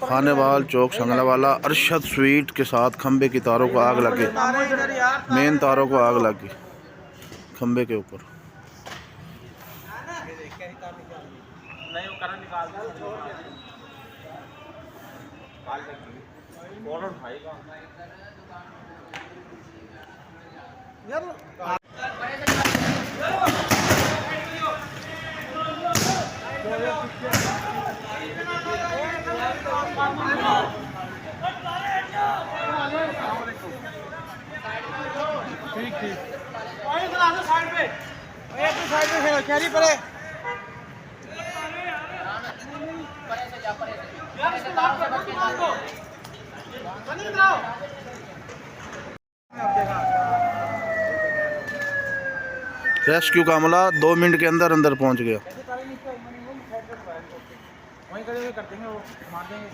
खानेवाल चौक शंगलावाला Arshad sweet के साथ खंबे की तारों को आग लगी। मेन तारों को आग लगी खंबे के ऊपर। ठीक ठीक साइड पे कैरी पड़े रेस्क्यू का अमला 2 मिनट के अंदर अंदर पहुंच गया। वहीं खड़े हुए कर देंगे, वो मार देंगे।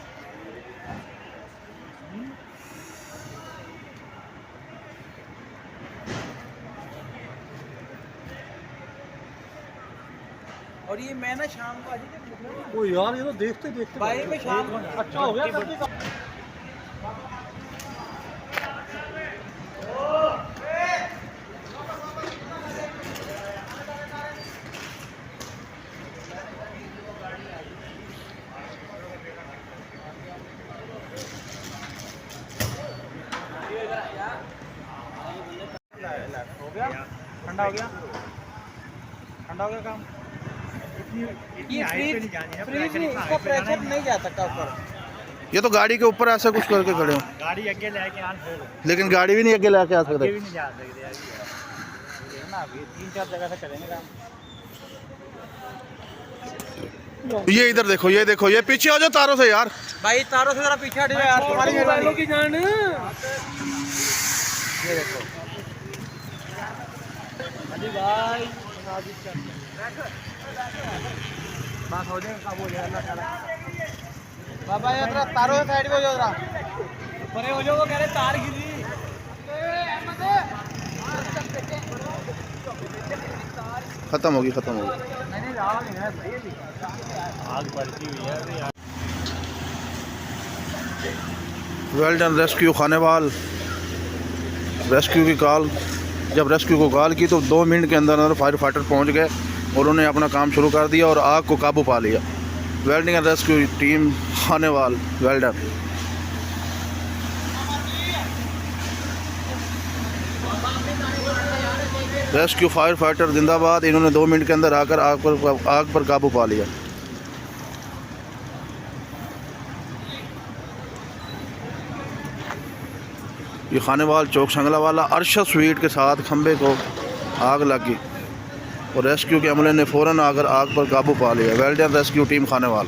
और ये मैं ना शाम को वो यार ये तो देखते देखते भाई मैं शाम को अच्छा हो गया। हो गया ठंडा हो गया, ठंडा हो गया काम। ये फ्रीज इसका प्रेशर नहीं जा सकता ऊपर। ये तो गाड़ी के ऊपर ऐसा कुछ करके खड़े हो। गाड़ी आगे लेके आ, लेकिन गाड़ी भी नहीं आगे लेके आ सकते। भी नहीं जा सकते यार, ना अभी 3-4 जगह से करेंगे काम। ये इधर देखो, ये देखो, ये पीछे हो जाओ तारों से यार। भाई तारों से जरा पीछे हट जाओ यार, तुम्हारी मोबाइलों की जान। ये देखो अजी भाई बात हो जाएगा, कब हो जाएगा अल्लाह ताला। बाबा ये जरा तारों से साइड में हो जाओ, जरा परे हो जाओ। वो कह रहे तार गिरी। खत्म होगी, खत्म होगी। नहीं आग बढ़ती हुई है। Well done rescue Khanewal. Rescue की कॉल, जब रेस्क्यू को कॉल की तो 2 मिनट के अंदर अंदर फायर फाइटर पहुंच गए और उन्होंने अपना काम शुरू कर दिया और आग को काबू पा लिया। Welding and rescue team Khanewal, well done. Rescue fire fighter जिंदाबाद। इन्होंने 2 मिनट के अंदर आकर आग पर काबू पा लिया। ये खानेवाल चौक शंगलावाला अरशद स्वीट के साथ खंबे को आग लगी और रेस्क्यू के अमले ने फ़ौरन आकर आग पर काबू पा लिया। Well done rescue team Khanewal.